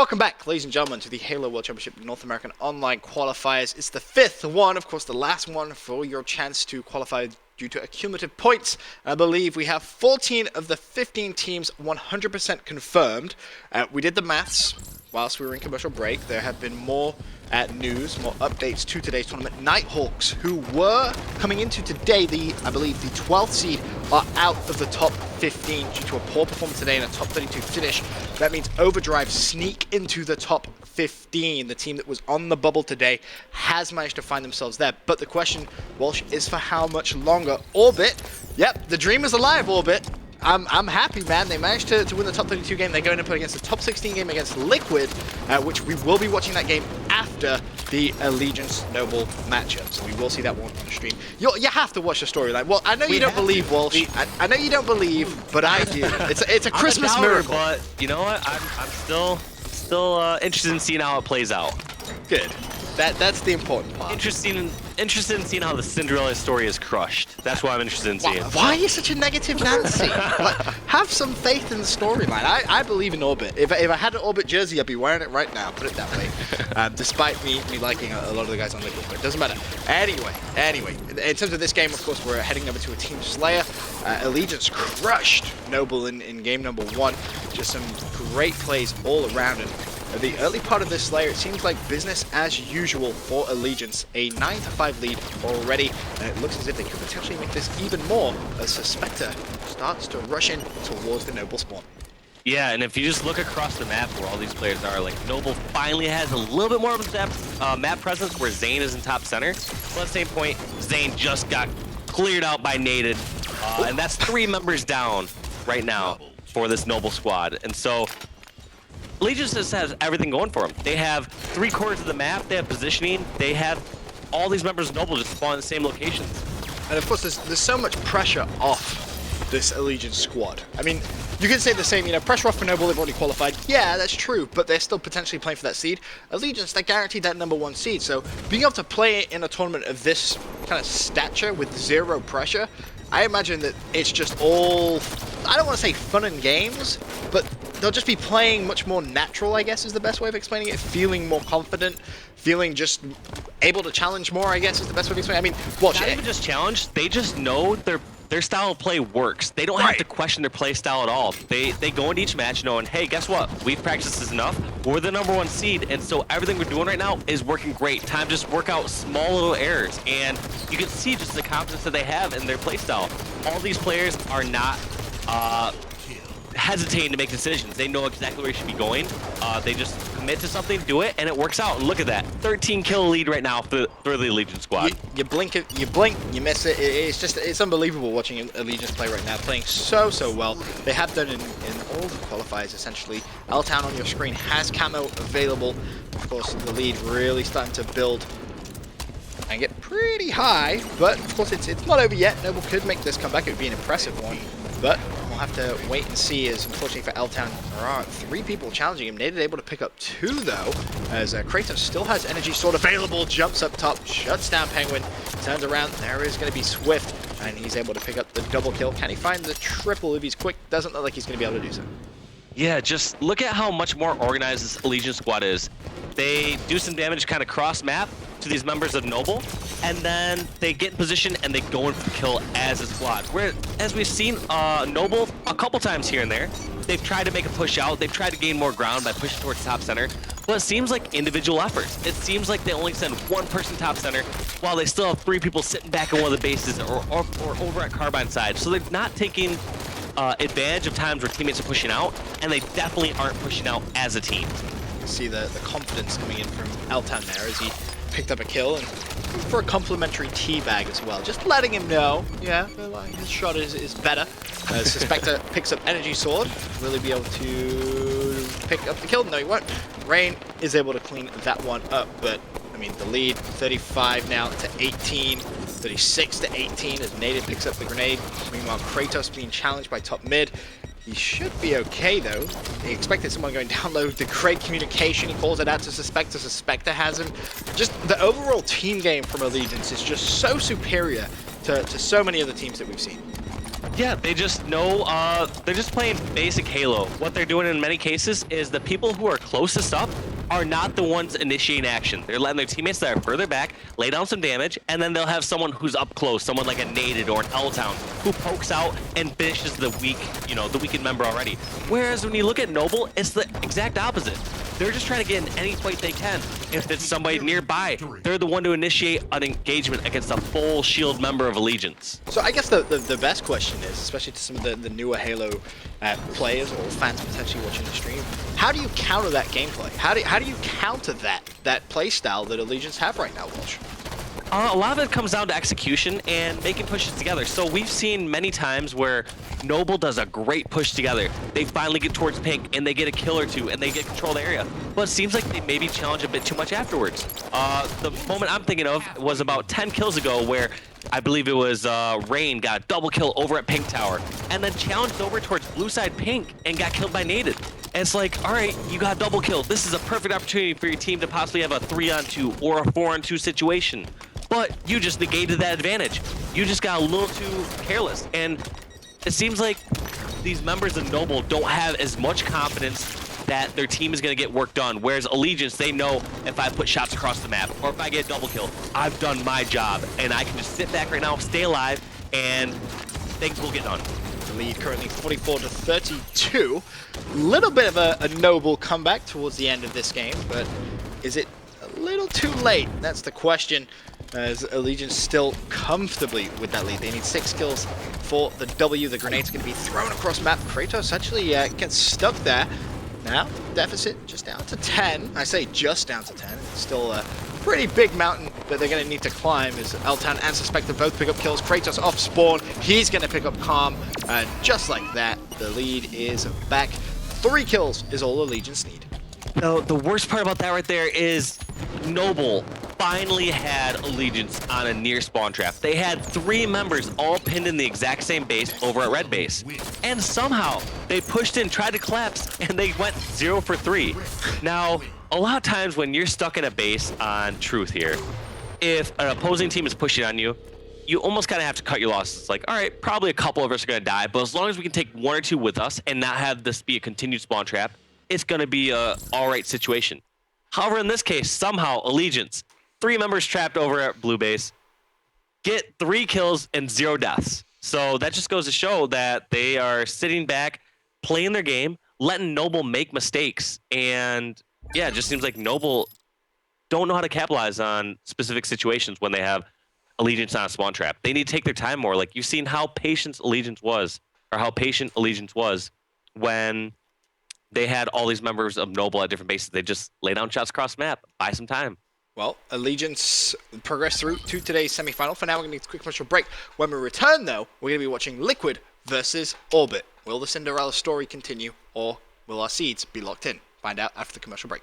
Welcome back, ladies and gentlemen, to the Halo World Championship North American Online Qualifiers. It's the fifth one, of course, the last one for your chance to qualify due to accumulative points. I believe we have 14 of the 15 teams 100% confirmed. We did the maths whilst we were in commercial break. There have been more news, more updates to today's tournament. Nighthawks, who were coming into today, I believe the 12th seed, are out of the top 15 due to a poor performance today and a top 32 finish. That means Overdrive sneak into the top 15. The team that was on the bubble today has managed to find themselves there. But the question, Walsh, is for how much longer? Orbit, yep, the dream is alive, Orbit. I'm happy, man. They managed to win the top 32 game. They're going to play against the top 16 game against Liquid, which we will be watching that game after the Allegiance Noble matchup. So we will see that one on the stream. You have to watch the storyline. Well, I know you don't believe, Walsh. I know you don't believe, but I do. It's a Christmas miracle. But you know what? I'm still interested in seeing how it plays out. Good. That's the important part. Interested in seeing how the Cinderella story is crushed. That's what I'm interested in seeing. Why are you such a negative Nancy? Have some faith in the storyline. I believe in Orbit. If I had an Orbit jersey, I'd be wearing it right now. Put it that way. Despite me liking a lot of the guys on Liquid, but it doesn't matter. Anyway, in terms of this game, of course, we're heading over to a Team Slayer. Allegiance crushed Noble in game number 1. Just some great plays all around. And the early part of this Slayer, it seems like business as usual for Allegiance. A 9-5 lead already, and it looks as if they could potentially make this even more as Suspector starts to rush in towards the Noble spawn. Yeah, and if you just look across the map where all these players are, like Noble finally has a little bit more of a map presence where Zane is in top center. But at the same point, Zane just got cleared out by Naded, and that's 3 members down right now for this Noble squad. And so Allegiance just has everything going for them. They have 3/4 of the map, they have positioning, they have all these members of Noble just spawn in the same locations. And of course, there's so much pressure off this Allegiance squad. I mean, you can say the same, pressure off for Noble, they've already qualified. Yeah, that's true, but they're still potentially playing for that seed. Allegiance, they're guaranteed that #1 seed, so being able to play in a tournament of this kind of stature with 0 pressure, I imagine that it's just all, I don't want to say fun and games, but they'll just be playing much more natural, I guess is the best way of explaining it. Feeling more confident, feeling just able to challenge more, I guess is the best way of explaining it. I mean, watch it. Not even just challenge, they just know their style of play works. They don't have to question their play style at all. They go into each match knowing, hey, guess what? We've practiced this enough. We're the #1 seed, and so everything we're doing right now is working great. Time to just work out small little errors, and you can see just the confidence that they have in their play style. All these players are not hesitating to make decisions. They know exactly where you should be going. They just commit to something, do it, and it works out. And look at that, 13 kill lead right now for the Allegiance squad. You blink, you miss it. It's unbelievable watching Allegiance play right now, playing so well. They have done in all the qualifiers essentially. L-Town on your screen has camo available. Of course, the lead really starting to build and get pretty high, but of course it's not over yet. Noble could make this comeback. It would be an impressive one, but we'll have to wait and see, as unfortunately for L-Town, there are 3 people challenging him. Naded able to pick up 2 though, as Kratos still has energy sword available, jumps up top, shuts down Penguin, turns around, there is going to be Swift, and he's able to pick up the double kill. Can he find the triple if he's quick? Doesn't look like he's going to be able to do so. Yeah, just look at how much more organized this Allegiance squad is. They do some damage kind of cross-map to these members of Noble, and then they get in position and they go in for the kill as a squad. Where, as we've seen Noble a couple times here and there, they've tried to make a push out, they've tried to gain more ground by pushing towards top center, but it seems like individual efforts. It seems like they only send 1 person top center, while they still have 3 people sitting back in one of the bases or over at Carbine side. So they're not taking advantage of times where teammates are pushing out, and they definitely aren't pushing out as a team. You see the confidence coming in from L-Town there as he picked up a kill, and for a complimentary teabag as well. Just letting him know, yeah, his shot is better. Suspector picks up energy sword, really be able to pick up the kill. No, he won't. Rain is able to clean that one up, but I mean, the lead 35 now to 18, 36 to 18 as Naded picks up the grenade. Meanwhile, Kratos being challenged by top mid. He should be okay though. He expected someone going down low. The great communication, he calls it out to Suspector. Suspector has him. Just the overall team game from Allegiance is just so superior to so many other teams that we've seen. Yeah, they just know, they're just playing basic Halo. What they're doing in many cases is the people who are closest up are not the ones initiating action. They're letting their teammates that are further back lay down some damage, and then they'll have someone who's up close, someone like a Naded or an L-Town, who pokes out and finishes the weak, you know, the weakened member already. Whereas when you look at Noble, it's the exact opposite. They're just trying to get in any fight they can. If it's somebody nearby, they're the one to initiate an engagement against a full shield member of Allegiance. So I guess the best question is, especially to some of the newer Halo players or fans potentially watching the stream, how do you counter that gameplay? How do you counter that play style that Allegiance have right now, Walsh? A lot of it comes down to execution and making pushes together. So we've seen many times where Noble does a great push together. They finally get towards Pink and they get a kill or two and they get control of the area. But it seems like they maybe challenge a bit too much afterwards. The moment I'm thinking of was about 10 kills ago where I believe it was Rain got a double kill over at Pink Tower and then challenged over towards blue side Pink and got killed by Naded. And it's like, all right, you got double kill. This is a perfect opportunity for your team to possibly have a 3-on-2 or a 4-on-2 situation. But you just negated that advantage. You just got a little too careless. And it seems like these members of Noble don't have as much confidence that their team is going to get work done. Whereas Allegiance, they know if I put shots across the map or if I get double kill, I've done my job. And I can just sit back right now, stay alive, and things will get done. The lead currently 44-32. Little bit of a Noble comeback towards the end of this game, but is it a little too late? That's the question. As Allegiance still comfortably with that lead. They need 6 kills for the W. The grenade's going to be thrown across map. Kratos actually gets stuck there. Now, deficit just down to 10. I say just down to 10. It's still a pretty big mountain that they're going to need to climb as L-Town and Suspected both pick up kills. Kratos off spawn. He's going to pick up Calm. And just like that, the lead is back. 3 kills is all Allegiance need. The worst part about that right there is Noble finally had Allegiance on a near spawn trap. They had 3 members all pinned in the exact same base over at red base. And somehow they pushed in, tried to collapse, and they went 0 for 3. Now, a lot of times when you're stuck in a base on truth here, if an opposing team is pushing on you, you almost kind of have to cut your losses. It's like, all right, probably a couple of us are going to die, but as long as we can take 1 or 2 with us and not have this be a continued spawn trap, it's going to be a all right situation. However, in this case, somehow Allegiance, 3 members trapped over at blue base, get 3 kills and 0 deaths. So that just goes to show that they are sitting back, playing their game, letting Noble make mistakes. And yeah, it just seems like Noble don't know how to capitalize on specific situations when they have Allegiance on a spawn trap. They need to take their time more. Like, you've seen how patient Allegiance was when they had all these members of Noble at different bases. They just lay down shots across the map, buy some time. Well, Allegiance progressed through to today's semi-final. For now, we're going to need a quick commercial break. When we return, though, we're going to be watching Liquid versus Orbit. Will the Cinderella story continue, or will our seeds be locked in? Find out after the commercial break.